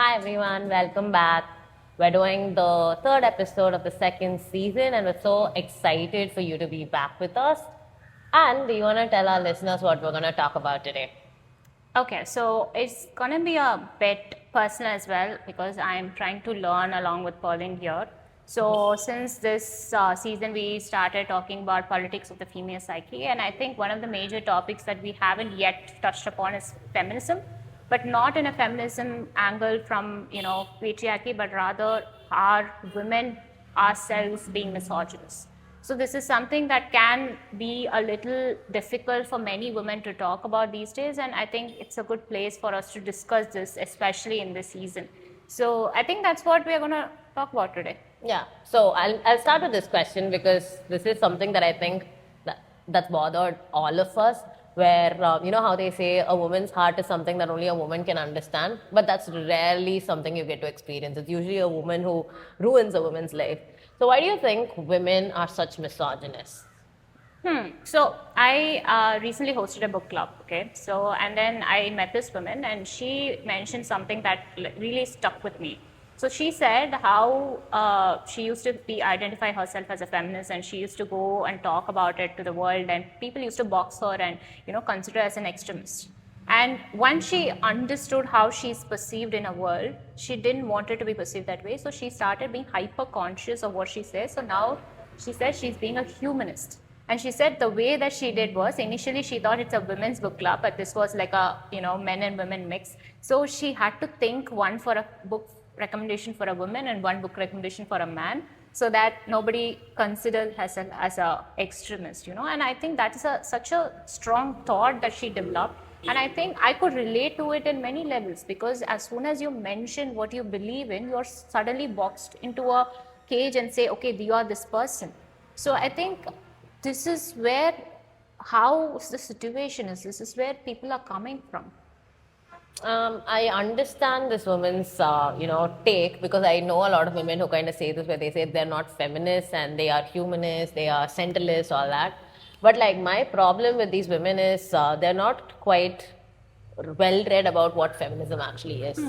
Hi everyone, welcome back. We're doing the third episode of the second season, and we're so excited for you to be back with us. And do you want to tell our listeners what we're going to talk about today? Okay, so it's going to be a bit personal as well because I'm trying to learn along with Pauline here. So, since this season, we started talking about politics of the female psyche, and I think one of the major topics that we haven't yet touched upon is feminism, but not in a feminism angle from patriarchy, but rather are women ourselves being misogynist. So this is something that can be a little difficult for many women to talk about these days, and I think it's a good place for us to discuss this, especially in this season. So I think that's what we're going to talk about today. Yeah, so I'll start with this question because this is something that I think that's bothered all of us. Where you know how they say a woman's heart is something that only a woman can understand, but that's rarely something you get to experience. It's usually a woman who ruins a woman's life. So why do you think women are such misogynists? So I recently hosted a book club, okay? So, and then I met this woman and she mentioned something that really stuck with me. So she said how she used to identify herself as a feminist, and she used to go and talk about it to the world, and people used to box her and consider her as an extremist. And once she understood how she's perceived in a world, she didn't want it to be perceived that way. So she started being hyper conscious of what she says. So now she says she's being a humanist. And she said the way that she did was initially she thought it's a women's book club, but this was like a men and women mix. So she had to think one for a book recommendation for a woman and one book recommendation for a man, so that nobody considered herself as a extremist, And I think that is such a strong thought that she developed. And I think I could relate to it in many levels, because as soon as you mention what you believe in, you're suddenly boxed into a cage and say, okay, you are this person. So I think this is where, how the situation is, this is where people are coming from. I understand this woman's, take, because I know a lot of women who kind of say this, where they say they're not feminists and they are humanists, they are centralists, all that. But like my problem with these women is they're not quite well read about what feminism actually is.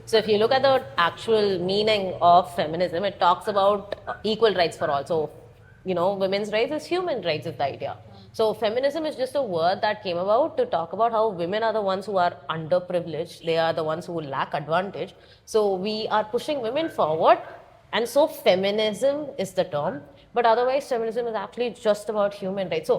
So if you look at the actual meaning of feminism, it talks about equal rights for all. So, women's rights is human rights is the idea. So feminism is just a word that came about to talk about how women are the ones who are underprivileged. They are the ones who lack advantage. So we are pushing women forward. And so feminism is the term. But otherwise, feminism is actually just about human rights. So,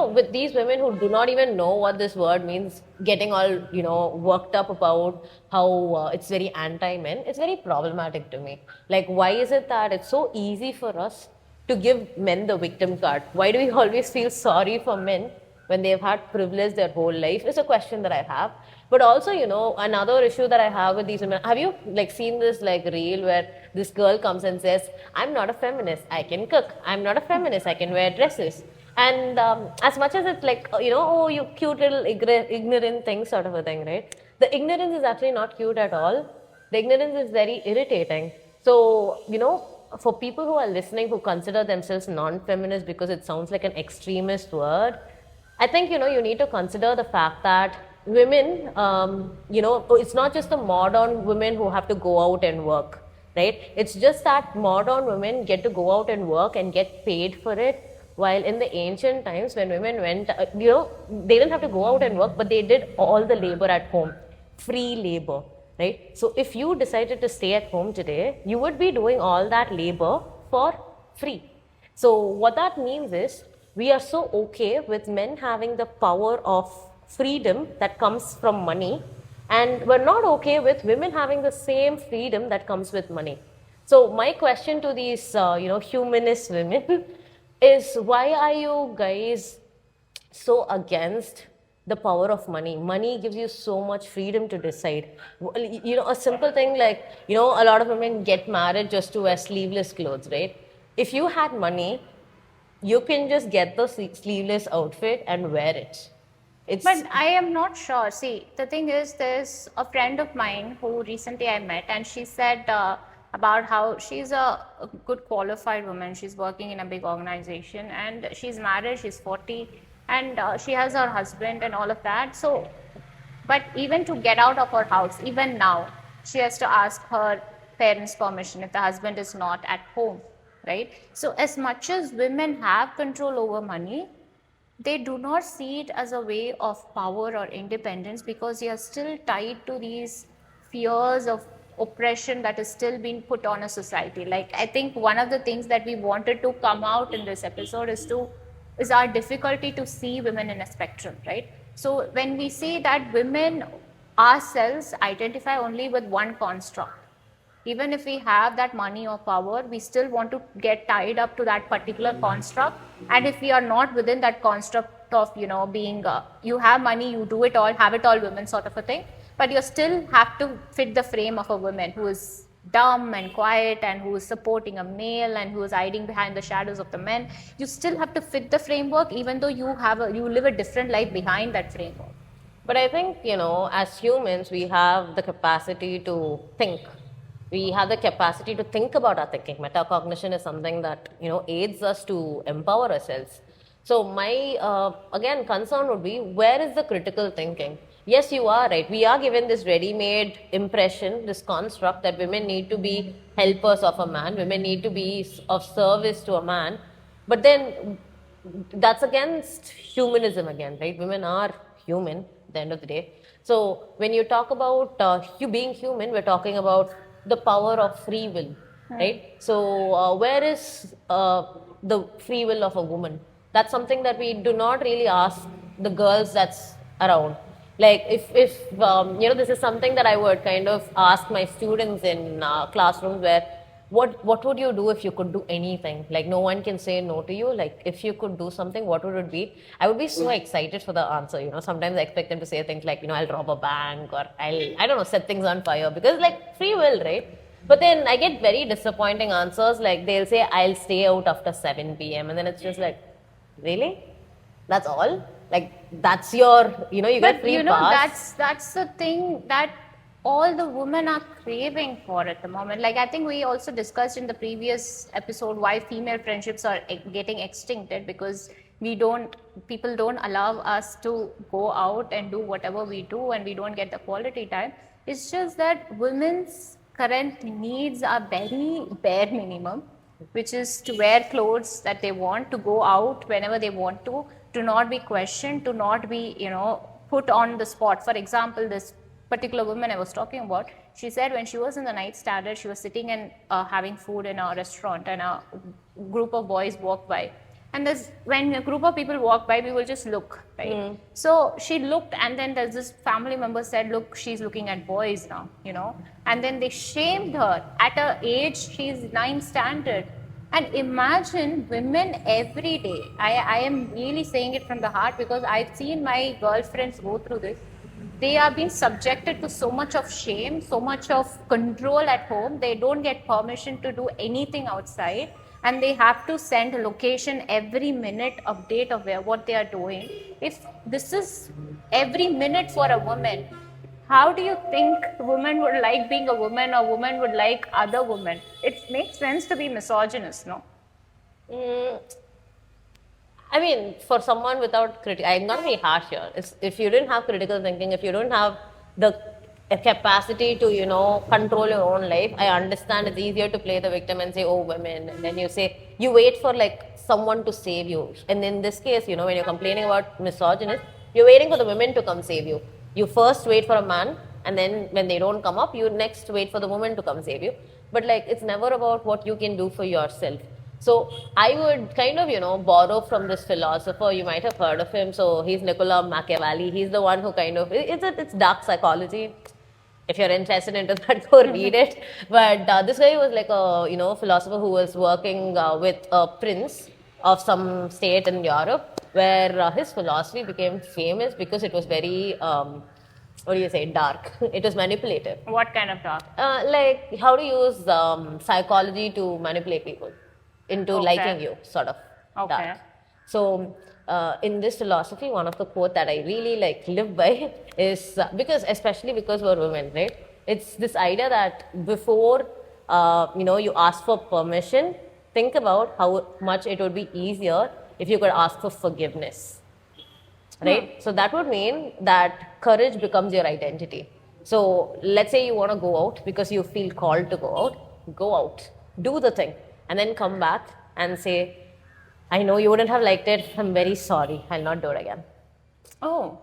with these women who do not even know what this word means, getting all, worked up about how it's very anti-men, it's very problematic to me. Like, why is it that it's so easy for us to give men the victim card? Why do we always feel sorry for men when they've had privilege their whole life? Is a question that I have. But also, another issue that I have with these women, have you seen this reel where this girl comes and says, I'm not a feminist, I can cook. I'm not a feminist, I can wear dresses. And as much as it's oh, you cute little ignorant thing sort of a thing, right? The ignorance is actually not cute at all. The ignorance is very irritating. So, for people who are listening who consider themselves non-feminist because it sounds like an extremist word, I think, you need to consider the fact that women, it's not just the modern women who have to go out and work, right? It's just that modern women get to go out and work and get paid for it. While in the ancient times when women went, they didn't have to go out and work, but they did all the labor at home, free labor, right? So if you decided to stay at home today, you would be doing all that labor for free. So what that means is, we are so okay with men having the power of freedom that comes from money, and we're not okay with women having the same freedom that comes with money. So my question to these, humanist women is, why are you guys so against the power of money? Money gives you so much freedom to decide. A simple thing like, a lot of women get married just to wear sleeveless clothes, right? If you had money, you can just get the sleeveless outfit and wear it. But I am not sure. See, the thing is, there's a friend of mine who recently I met, and she said about how she's a good qualified woman. She's working in a big organization, and she's married, she's 40, and she has her husband and all of that. So, but even to get out of her house, even now, she has to ask her parents' permission if the husband is not at home, right? So as much as women have control over money, they do not see it as a way of power or independence because they are still tied to these fears of oppression that is still being put on a society. Like, I think one of the things that we wanted to come out in this episode is our difficulty to see women in a spectrum, right? So when we say that women ourselves identify only with one construct, even if we have that money or power, we still want to get tied up to that particular construct. And if we are not within that construct of, being, you have money, you do it all, have it all women sort of a thing, but you still have to fit the frame of a woman who is dumb and quiet and who is supporting a male and who is hiding behind the shadows of the men. You still have to fit the framework, even though you live a different life behind that framework. But I think, as humans, we have the capacity to think. We have the capacity to think about our thinking. Metacognition is something that, aids us to empower ourselves. So my, again, concern would be, where is the critical thinking? Yes, you are right. We are given this ready-made impression, this construct that women need to be helpers of a man, women need to be of service to a man. But then that's against humanism again, right? Women are human at the end of the day. So when you talk about you being human, we're talking about the power of free will, right? So where is the free will of a woman? That's something that we do not really ask the girls that's around. Like if this is something that I would kind of ask my students in classrooms, where what would you do if you could do anything? Like no one can say no to you. Like if you could do something, what would it be? I would be so excited for the answer. Sometimes I expect them to say things like, I'll rob a bank, or I don't know, set things on fire, because like free will, right? But then I get very disappointing answers. Like they'll say, I'll stay out after 7 p.m. And then it's just like, really? That's all? Like that's your, you get free pass. That's the thing that all the women are craving for at the moment. Like I think we also discussed in the previous episode why female friendships are getting extincted, because people don't allow us to go out and do whatever we do, and we don't get the quality time. It's just that women's current needs are very bare minimum, which is to wear clothes that they want, to go out whenever they want to not be questioned, to not be, put on the spot. For example, this particular woman I was talking about, she said when she was in the night standard, she was sitting and having food in a restaurant, and a group of boys walked by. And when a group of people walk by, we will just look, right? So she looked, and then there's this family member said, look, she's looking at boys now, and then they shamed her at her age. She's 9th standard. And imagine women every day. I am really saying it from the heart, because I've seen my girlfriends go through this. They are being subjected to so much of shame, so much of control at home. They don't get permission to do anything outside, and they have to send a location every minute, update of what they are doing. If this is every minute for a woman, how do you think women would like being a woman, or women would like other women? It makes sense to be misogynist, no? I mean, for someone without I'm going to be harsh here. If you didn't have critical thinking, if you don't have the capacity to, control your own life, I understand it's easier to play the victim and say, oh, women. And then you wait for like someone to save you. And in this case, when you're complaining about misogynist, you're waiting for the women to come save you. You first wait for a man, and then when they don't come up, you next wait for the woman to come save you. But like, it's never about what you can do for yourself. So I would kind of, borrow from this philosopher. You might have heard of him. So he's Niccolo Machiavelli. He's the one who kind of, it's dark psychology. If you're interested into that, go read it. But this guy was like a, philosopher who was working with a prince of some state in Europe, where his philosophy became famous because it was very, dark. It was manipulative. What kind of dark? Like how to use psychology to manipulate people into liking you, sort of. Okay. Dark. So in this philosophy, one of the quote that I really live by is especially because we're women, right? It's this idea that before you ask for permission, think about how much it would be easier if you could ask for forgiveness, right? So that would mean that courage becomes your identity. So let's say you want to go out because you feel called to go out. Go out, do the thing, and then come back and say, I know you wouldn't have liked it. I'm very sorry. I'll not do it again. Oh,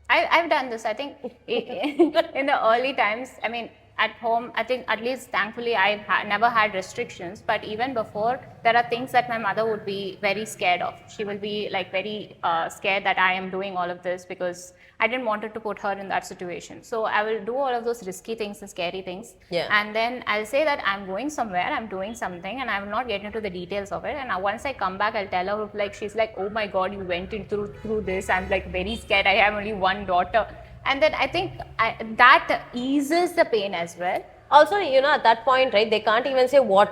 I've done this. I think in the early times, I mean, at home, I think at least thankfully I've never had restrictions. But even before, there are things that my mother would be very scared of. She will be like very scared that I am doing all of this because I didn't want to put her in that situation. So I will do all of those risky things and scary things. Yeah. And then I'll say that I'm going somewhere, I'm doing something, and I will not get into the details of it. And once I come back, I'll tell her, like, she's like, oh my God, you went through this. I'm like very scared. I have only one daughter. And then I think that eases the pain as well. Also, at that point, right, they can't even say what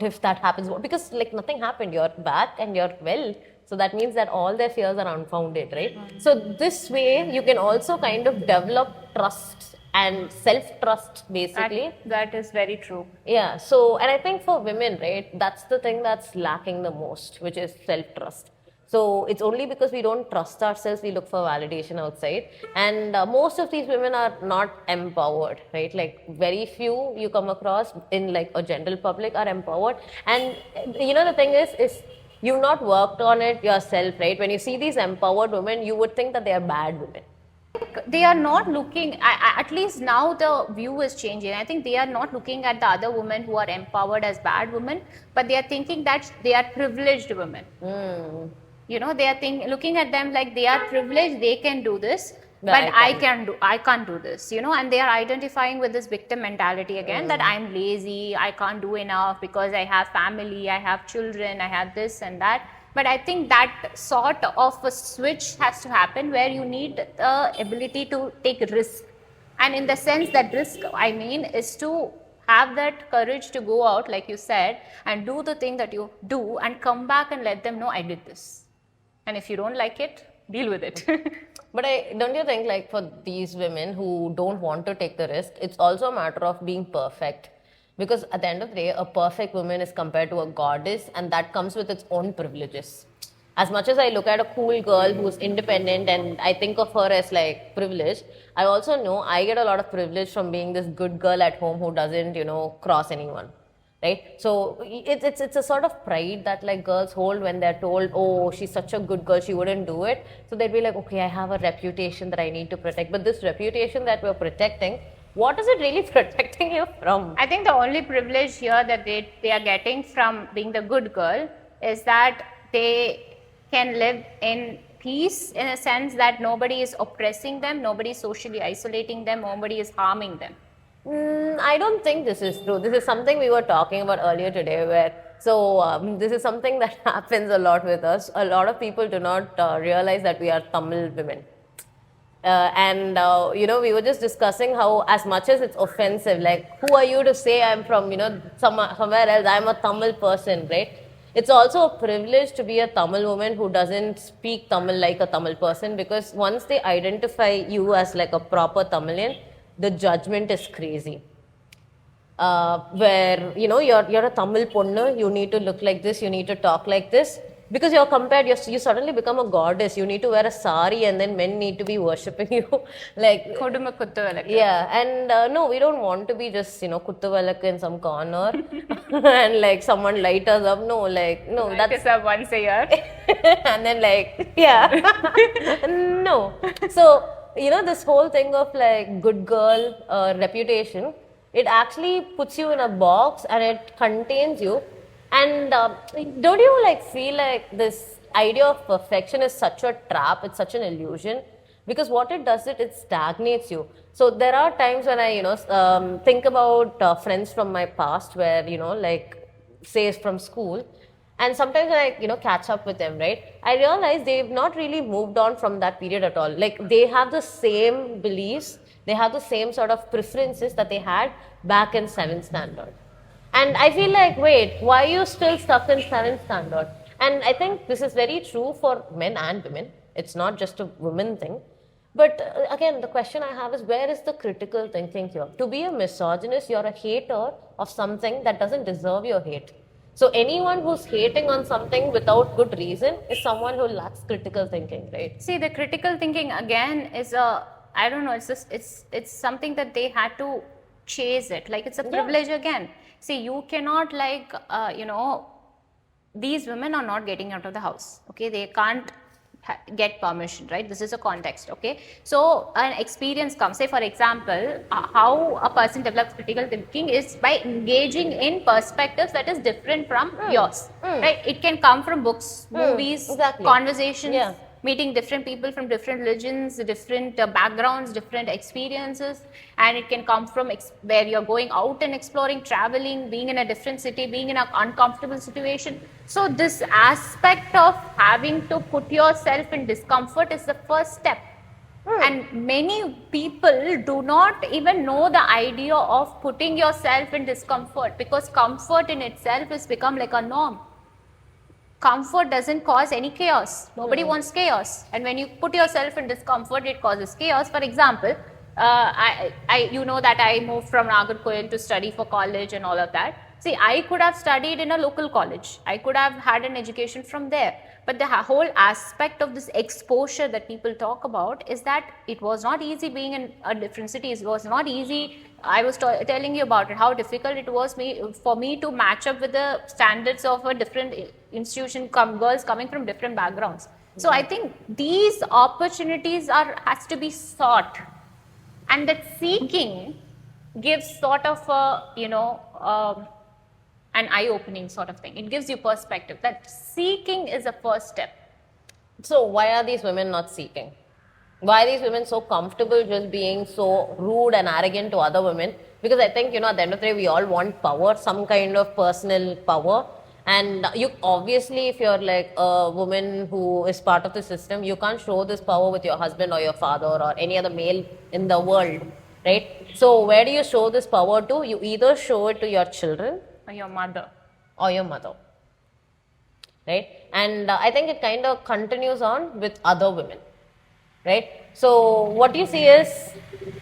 if that happens, because like nothing happened. You're back and you're well. So that means that all their fears are unfounded, right? So this way, you can also kind of develop trust and self-trust, basically. That is very true. Yeah. So, and I think for women, right, that's the thing that's lacking the most, which is self-trust. So it's only because we don't trust ourselves, we look for validation outside. And most of these women are not empowered, right? Like very few you come across in like a general public are empowered. And the thing is you've not worked on it yourself, right? When you see these empowered women, you would think that they are bad women. They are not looking, at least now the view is changing. I think they are not looking at the other women who are empowered as bad women, but they are thinking that they are privileged women. They are looking at them like they are privileged, they can do this, but I can't do this, and they are identifying with this victim mentality again, that I'm lazy, I can't do enough because I have family, I have children, I have this and that. But I think that sort of a switch has to happen where you need the ability to take risk. And in the sense that risk, I mean, is to have that courage to go out, like you said, and do the thing that you do and come back and let them know I did this. And if you don't like it, deal with it. But don't you think, like, for these women who don't want to take the risk, it's also a matter of being perfect. Because at the end of the day, a perfect woman is compared to a goddess, and that comes with its own privileges. As much as I look at a cool girl who's independent and I think of her as like privileged, I also know I get a lot of privilege from being this good girl at home who doesn't, cross anyone. Right? So it's a sort of pride that like girls hold when they're told, oh, she's such a good girl, she wouldn't do it. So they'd be like, okay, I have a reputation that I need to protect. But this reputation that we're protecting, what is it really protecting you from? I think the only privilege here that they are getting from being the good girl is that they can live in peace, in a sense that nobody is oppressing them, nobody is socially isolating them, nobody is harming them. I don't think this is true. This is something we were talking about earlier today this is something that happens a lot with us. A lot of people do not realize that we are Tamil women. We were just discussing how as much as it's offensive, like who are you to say I'm from, somewhere else, I'm a Tamil person, right? It's also a privilege to be a Tamil woman who doesn't speak Tamil like a Tamil person, because once they identify you as like a proper Tamilian, the judgment is crazy. Where, you're a Tamil ponnu, you need to look like this, you need to talk like this. Because you're compared, you suddenly become a goddess. You need to wear a sari and then men need to be worshipping you. Like, yeah, and no, we don't want to be just, kuttuvalakku in some corner and like someone light us up. No, That's up once a year. And then no. So, this whole thing of like good girl reputation, it actually puts you in a box and it contains you. And don't you feel like this idea of perfection is such a trap, it's such an illusion? Because what it does, it stagnates you. So there are times when I, think about friends from my past where, say from school, and sometimes when I, catch up with them, right, I realize they've not really moved on from that period at all. Like they have the same beliefs, they have the same sort of preferences that they had back in 7th standard. And I feel like, wait, why are you still stuck in 7th standard? And I think this is very true for men and women. It's not just a women thing. But again, the question I have is, where is the critical thinking here? To be a misogynist, you're a hater of something that doesn't deserve your hate. So anyone who's hating on something without good reason is someone who lacks critical thinking, right? See, the critical thinking again is I don't know. It's just it's something that they had to chase it. Like it's a privilege again. See, you cannot like these women are not getting out of the house. Okay, they can't get permission, right? This is a context. Okay, so an experience comes. Say for example, how a person develops critical thinking is by engaging in perspectives that is different from yours. Right? It can come from books, movies, exactly. conversations. Yeah. Meeting different people from different religions, different backgrounds, different experiences, and it can come from where you're going out and exploring, traveling, being in a different city, being in an uncomfortable situation. So this aspect of having to put yourself in discomfort is the first step. And many people do not even know the idea of putting yourself in discomfort, because comfort in itself has become like a norm. Comfort doesn't cause any chaos. Nobody wants chaos. And when you put yourself in discomfort, it causes chaos. For example, you know that I moved from Nagarkoil to study for college and all of that. See, I could have studied in a local college. I could have had an education from there. But the whole aspect of this exposure that people talk about is that it was not easy being in a different city. It was not easy. I was telling you about it, how difficult it was for me to match up with the standards of a different institution, girls coming from different backgrounds. So I think these opportunities has to be sought, and that seeking gives sort of a an eye-opening sort of thing. It gives you perspective. That seeking is a first step. So why are these women not seeking? Why are these women so comfortable just being so rude and arrogant to other women? Because I think, at the end of the day, we all want power, some kind of personal power. And you obviously, if you're like a woman who is part of the system, you can't show this power with your husband or your father or any other male in the world, right? So where do you show this power to? You either show it to your children Or your mother. or your mother, right? And I think it kind of continues on with other women, right? So what you see is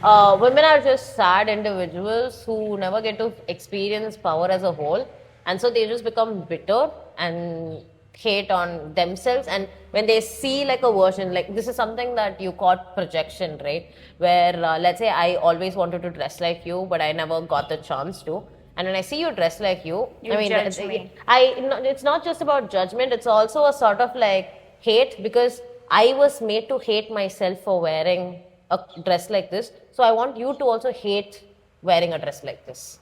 women are just sad individuals who never get to experience power as a whole, and so they just become bitter and hate on themselves. And when they see like a version, like this is something that you caught projection, right? Where let's say I always wanted to dress like you, but I never got the chance to. And when I see you dressed like you, I mean, judge me. it's not just about judgment. It's also a sort of like hate, because I was made to hate myself for wearing a dress like this. So I want you to also hate wearing a dress like this.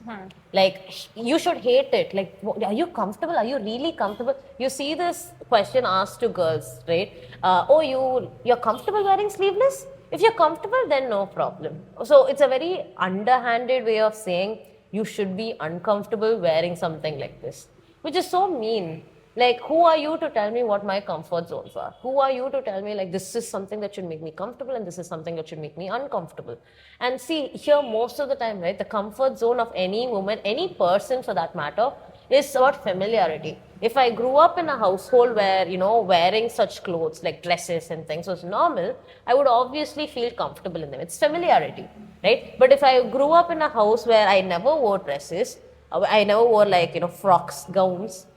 Like, you should hate it. Like, are you comfortable? Are you really comfortable? You see this question asked to girls, right? You're comfortable wearing sleeveless? If you're comfortable, then no problem. So it's a very underhanded way of saying you should be uncomfortable wearing something like this, which is so mean. Like, who are you to tell me what my comfort zones are? Who are you to tell me, like, this is something that should make me comfortable and this is something that should make me uncomfortable? And see, here most of the time, right, the comfort zone of any woman, any person for that matter, is about familiarity. If I grew up in a household where, wearing such clothes like dresses and things was normal, I would obviously feel comfortable in them. It's familiarity, right? But if I grew up in a house where I never wore dresses, I never wore like, frocks, gowns,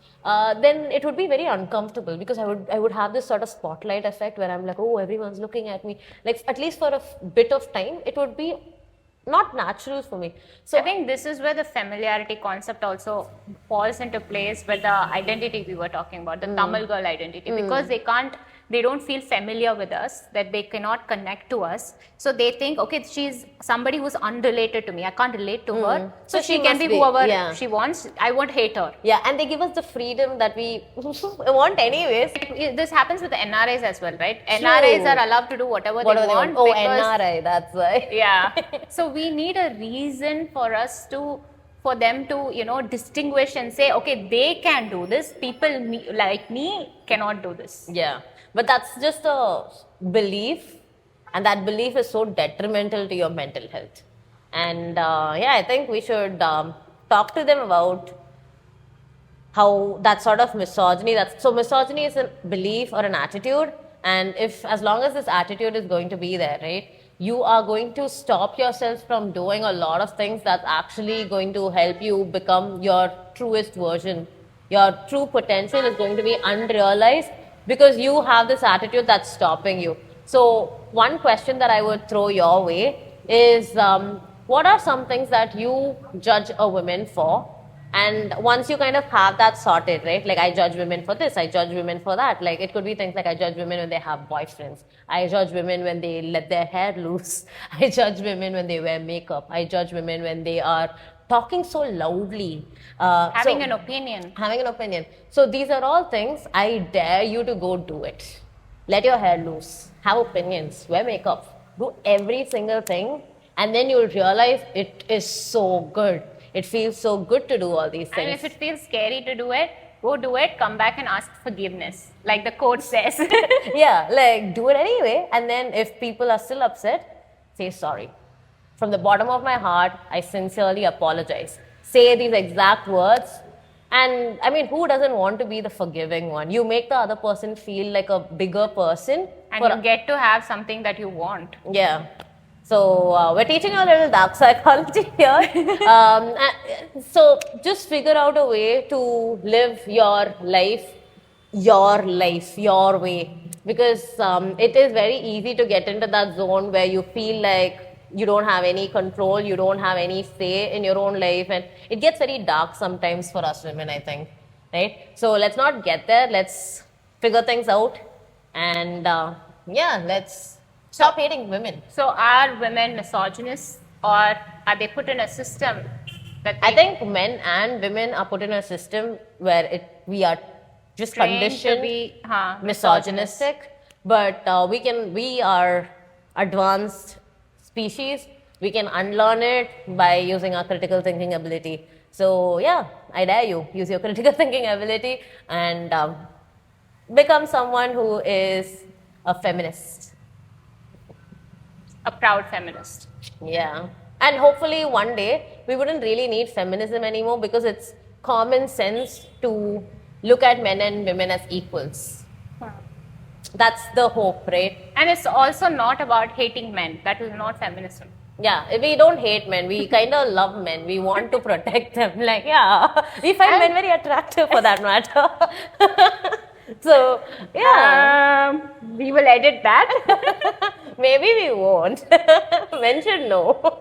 then it would be very uncomfortable, because I would have this sort of spotlight effect where I'm like, oh, everyone's looking at me. Like, at least for a bit of time, it would be not natural for me. So I think this is where the familiarity concept also falls into place with the identity we were talking about, the Tamil girl identity, because they don't feel familiar with us, that they cannot connect to us. So they think, okay, she's somebody who's unrelated to me. I can't relate to her. So she can be whoever she wants. I won't hate her. Yeah, and they give us the freedom that we want anyways. This happens with the NRIs as well, right? NRIs are allowed to do whatever they want. Oh, NRI, that's why. Yeah. So we need a reason for them to, distinguish and say, okay, they can do this. People like me cannot do this. Yeah. But that's just a belief, and that belief is so detrimental to your mental health. And I think we should talk to them about how that sort of misogyny, misogyny is a belief or an attitude, and as long as this attitude is going to be there, right, you are going to stop yourself from doing a lot of things that's actually going to help you become your truest version. Your true potential is going to be unrealized, because you have this attitude that's stopping you. So one question that I would throw your way is, what are some things that you judge a woman for? And once you kind of have that sorted, right? Like I judge women for this, I judge women for that. Like it could be things like I judge women when they have boyfriends. I judge women when they let their hair loose. I judge women when they wear makeup. I judge women when they are talking so loudly. Having an opinion. Having an opinion. So these are all things I dare you to go do it. Let your hair loose. Have opinions. Wear makeup. Do every single thing. And then you'll realize it is so good. It feels so good to do all these things. And if it feels scary to do it, go do it, come back and ask forgiveness, like the quote says. Yeah, like do it anyway. And then if people are still upset, say sorry. From the bottom of my heart, I sincerely apologize. Say these exact words. And I mean, who doesn't want to be the forgiving one? You make the other person feel like a bigger person. And you get to have something that you want. Yeah. So we're teaching you a little dark psychology here. So just figure out a way to live your life, your way. Because it is very easy to get into that zone where you feel like you don't have any control, you don't have any say in your own life. And it gets very dark sometimes for us women, I think. Right? So let's not get there. Let's figure things out. And yeah, let's stop hating women. So are women misogynist, or are they put in a system that I think men and women are put in a system where we are just conditioned to be misogynistic, but we are advanced species. We can unlearn it by using our critical thinking ability. So yeah, I dare you, use your critical thinking ability and become someone who is a feminist. A proud feminist. Yeah. And hopefully one day we wouldn't really need feminism anymore because it's common sense to look at men and women as equals. That's the hope, right? And it's also not about hating men. That is not feminism. Yeah, we don't hate men. We kind of love men. We want to protect them. Like, yeah, we find men very attractive for that matter. So, yeah. We will edit that. Maybe we won't. Men should know.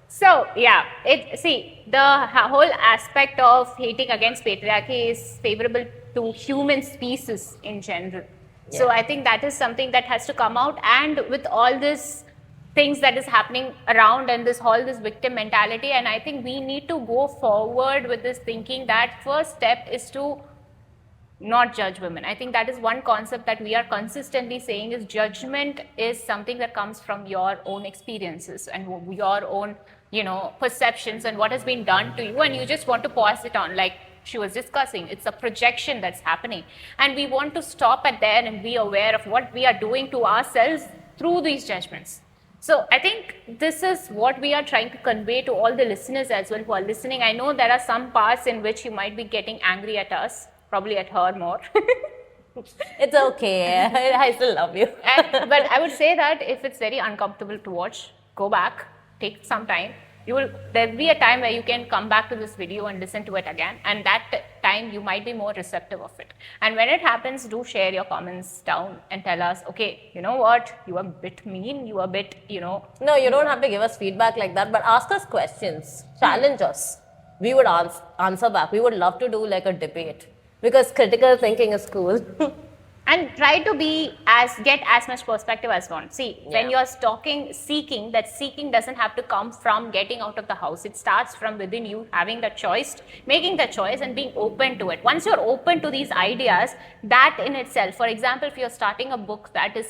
So, yeah, the whole aspect of hating against patriarchy is favorable to human species in general. Yeah. So, I think that is something that has to come out. And with all this things that is happening around and this victim mentality, and I think we need to go forward with this thinking that first step is to not judge women. I think that is one concept that we are consistently saying is judgment is something that comes from your own experiences and your own, perceptions and what has been done to you, and you just want to pass it on like she was discussing. It's a projection that's happening, and we want to stop at there and be aware of what we are doing to ourselves through these judgments. So I think this is what we are trying to convey to all the listeners as well who are listening. I know there are some parts in which you might be getting angry at us, probably at her more. It's okay. I still love you. But I would say that if it's very uncomfortable to watch, go back, take some time. There'll be a time where you can come back to this video and listen to it again, and that time you might be more receptive of it. And when it happens, do share your comments down and tell us, okay, you know what, you are a bit mean, you are a bit, No, you don't have to give us feedback like that, but ask us questions, challenge us. We would answer back. We would love to do like a debate because critical thinking is cool. And try to get as much perspective as one. See, when you're seeking, that seeking doesn't have to come from getting out of the house. It starts from within you, having the choice, making the choice and being open to it. Once you're open to these ideas, that in itself, for example, if you're starting a book that is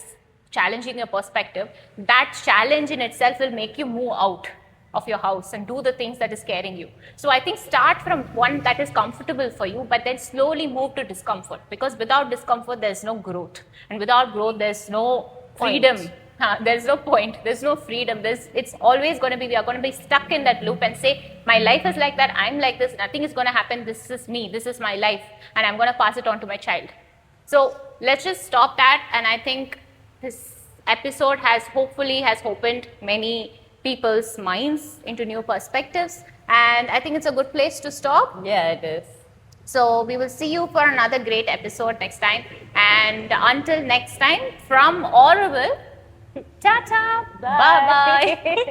challenging your perspective, that challenge in itself will make you move out of your house and do the things that is scaring you. So I think start from one that is comfortable for you, but then slowly move to discomfort, because without discomfort there's no growth, and without growth there's no freedom. There's no point, there's no freedom. It's always going to be, we are going to be stuck in that loop and say, my life is like that, I'm like this, nothing is going to happen, this is me, this is my life, and I'm going to pass it on to my child. So let's just stop that, and I think this episode has opened many people's minds into new perspectives, and I think it's a good place to stop. Yeah, it is. So we will see you for another great episode next time, and until next time, from Audible, Ta-ta. Bye bye.